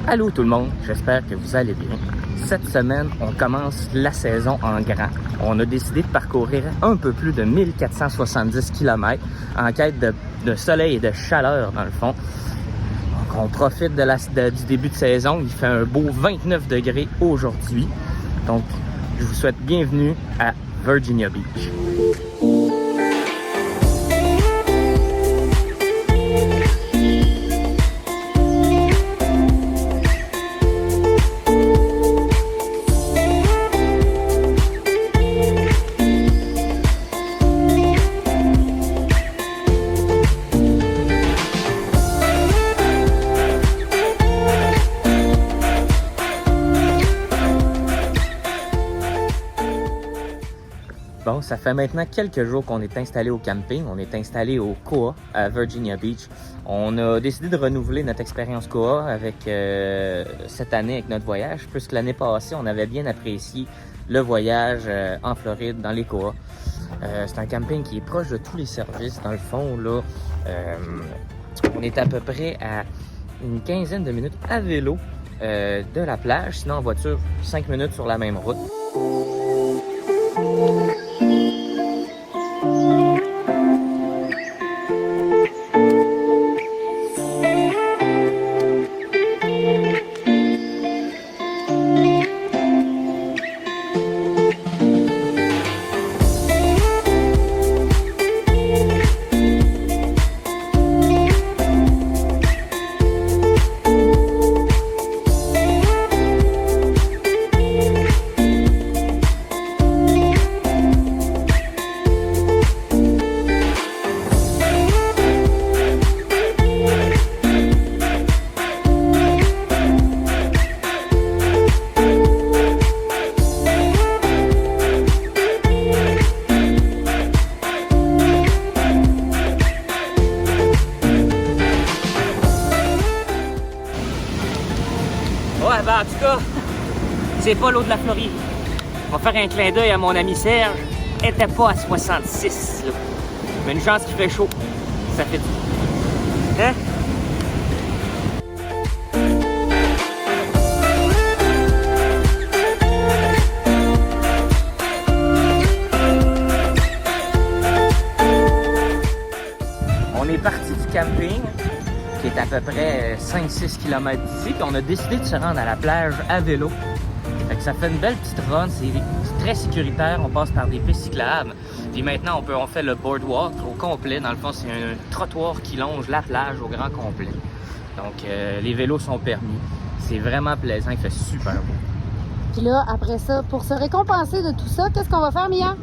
Allô tout le monde, j'espère que vous allez bien. Cette semaine, on commence la saison en grand. On a décidé de parcourir un peu plus de 1470 km en quête de soleil et de chaleur dans le fond. Donc on profite du début de saison. Il fait un beau 29 degrés aujourd'hui. Donc je vous souhaite bienvenue à Virginia Beach. Bon, ça fait maintenant quelques jours qu'on est installé au camping. On est installé au Koa à Virginia Beach. On a décidé de renouveler notre expérience Koa avec cette année avec notre voyage, puisque l'année passée, on avait bien apprécié le voyage en Floride, dans les Koa. C'est un camping qui est proche de tous les services. Dans le fond, là, on est à peu près à une quinzaine de minutes à vélo de la plage. Sinon, en voiture, 5 minutes sur la même route. Ouais, ben en tout cas, c'est pas l'eau de la Floride. On va faire un clin d'œil à mon ami Serge. Elle était pas à 66, là. Mais une chance qu'il fait chaud. Ça fait du... Hein? On est parti du camping, qui est à peu près 5-6 km d'ici, puis on a décidé de se rendre à la plage à vélo. Fait que ça fait une belle petite run, c'est très sécuritaire, on passe par des pistes cyclables. Puis maintenant, on fait le boardwalk au complet. Dans le fond, c'est un trottoir qui longe la plage au grand complet. Donc, les vélos sont permis. C'est vraiment plaisant, il fait super beau. Puis là, après ça, pour se récompenser de tout ça, qu'est-ce qu'on va faire, Mia?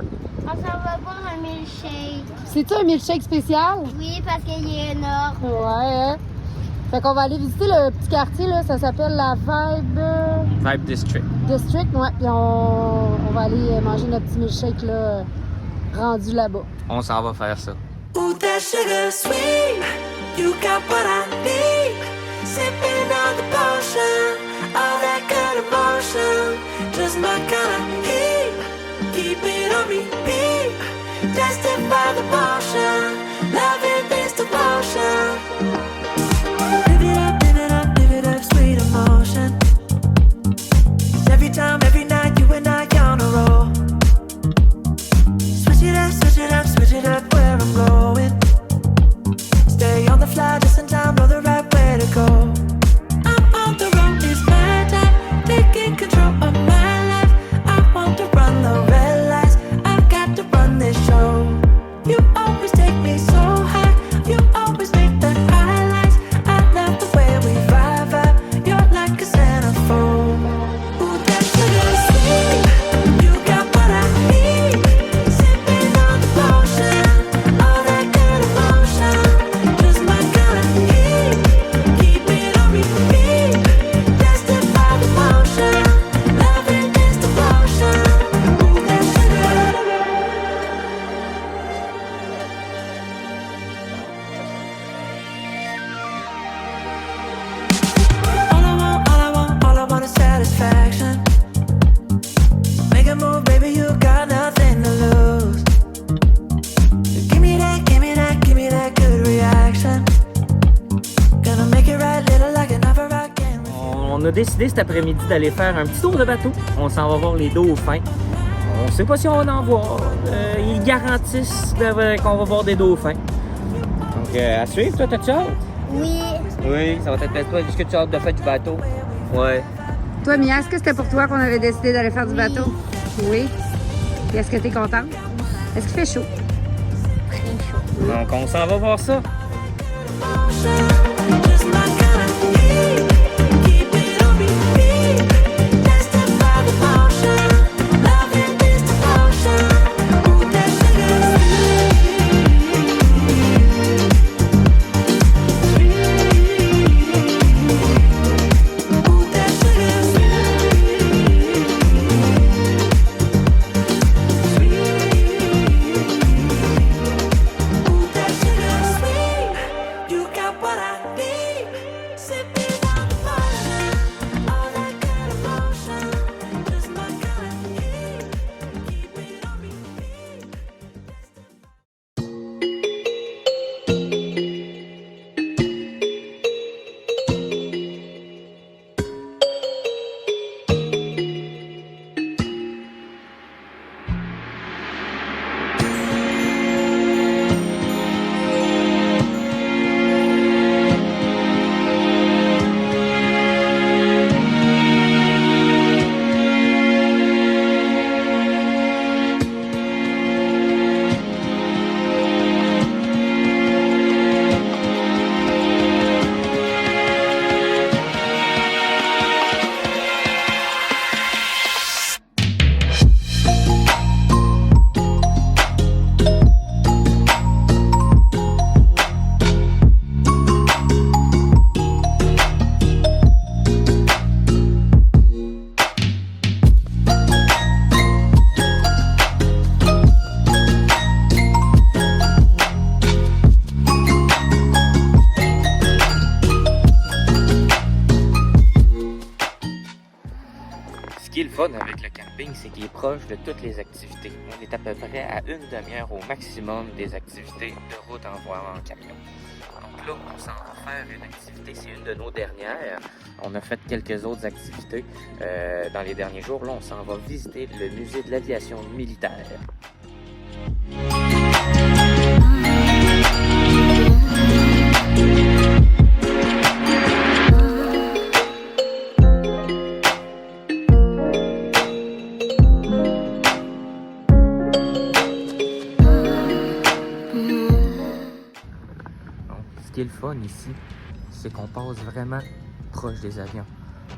On s'en va boire un milkshake. C'est-tu un milkshake spécial? Oui, parce qu'il est énorme. Ouais, hein? Fait qu'on va aller visiter le petit quartier, là, ça s'appelle la Vibe District. District, ouais. Puis on va aller manger notre petit milkshake, là, rendu là-bas. On s'en va faire ça. Ooh, that sugar sweet, you got what I need. Sipping on the potion, all that good emotion. Just my kind of heat, keep it on repeat. Tested by the potion, loving this devotion. Live it up, sweet emotion. Every time, every night, you and I on a roll. Switch it up, switch it up, switch it up where I'm going. Stay on the fly just in time, know the right way to go. I'm on the road, it's my time, taking control of my life. I want to run the red lights, I've got to run this show. You always take me on a décidé cet après-midi d'aller faire un petit tour de bateau. On s'en va voir les dauphins. On sait pas si on va en voir. Ils garantissent qu'on va voir des dauphins. Donc, à suivre, toi, t'as-tu hâte? Oui. Oui, ça va être toi. Est-ce que tu as hâte de faire du bateau? Ouais. Toi, Mia, est-ce que c'était pour toi qu'on avait décidé d'aller faire du bateau? Oui. Et est-ce que tu es contente? Est-ce qu'il fait chaud? Très chaud. Donc, on s'en va voir ça. Just my kind of heat. Keep it on repeat. Tested by the motion. Loving is devotion. Ooh, that sugar sweet. Ooh, that sugar sweet. Ooh, that sugar sweet. You got what I need. Sipping on the potion. All that good emotion. Just my kind of heat. Keep it on repeat. Ce qui est le fun avec le camping, c'est qu'il est proche de toutes les activités. On est à peu près à une demi-heure au maximum des activités de route en voie en camion. Donc là, on s'en va faire une activité, c'est une de nos dernières. On a fait quelques autres activités dans les derniers jours. Là, on s'en va visiter le musée de l'aviation militaire. Ce qui est le fun ici, c'est qu'on passe vraiment proche des avions.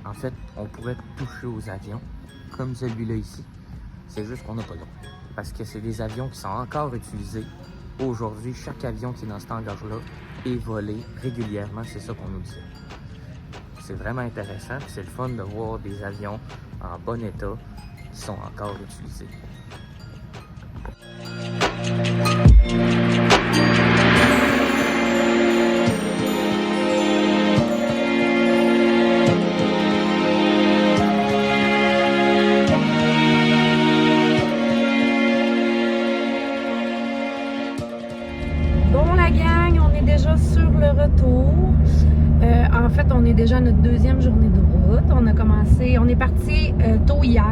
En fait, on pourrait toucher aux avions, comme celui-là ici. C'est juste qu'on n'a pas le droit. Parce que c'est des avions qui sont encore utilisés aujourd'hui. Chaque avion qui est dans cet hangar-là est volé régulièrement, c'est ça qu'on nous dit. C'est vraiment intéressant, puis c'est le fun de voir des avions en bon état qui sont encore utilisés. Bon, la gang, on est déjà sur le retour. En fait, on est déjà à notre deuxième journée de route. On est parti tôt hier.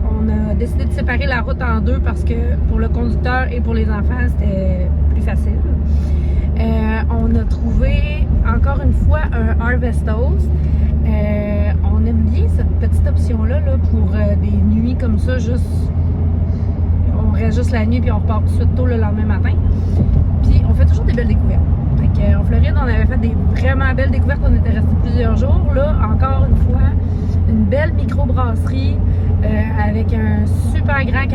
On a décidé de séparer la route en deux parce que pour le conducteur et pour les enfants, c'était plus facile. On a trouvé encore une fois un Harvestos. On aime bien cette petite option-là là, pour des nuits comme ça, on reste juste la nuit puis on repart tout de suite tôt le lendemain matin. Puis on fait toujours des belles découvertes. En Floride, on avait fait des vraiment belles découvertes. On était resté plusieurs jours. Là, encore une fois, une belle microbrasserie avec un super grand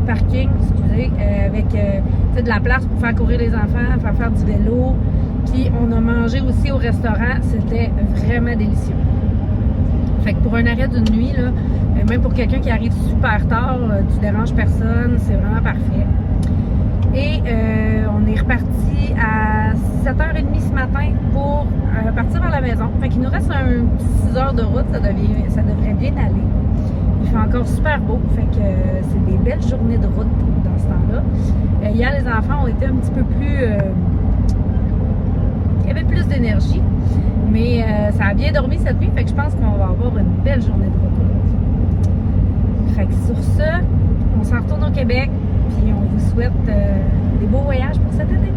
parking, excusez, avec de la place pour faire courir les enfants, faire du vélo. Puis on a mangé aussi au restaurant. C'était vraiment délicieux. Fait que pour un arrêt d'une nuit, là, même pour quelqu'un qui arrive super tard, tu déranges personne, c'est vraiment parfait. Et on est reparti à 7h30 ce matin pour partir vers la maison. Fait qu'il nous reste un petit 6 heures de route, ça devrait bien aller. Il fait encore super beau, fait que c'est des belles journées de route dans ce temps-là. Hier, les enfants ont été un petit peu plus... il y avait plus d'énergie. Mais ça a bien dormi cette nuit, fait que je pense qu'on va avoir une belle journée de retour. Fait que sur ce, on s'en retourne au Québec, puis on vous souhaite des beaux voyages pour cet été.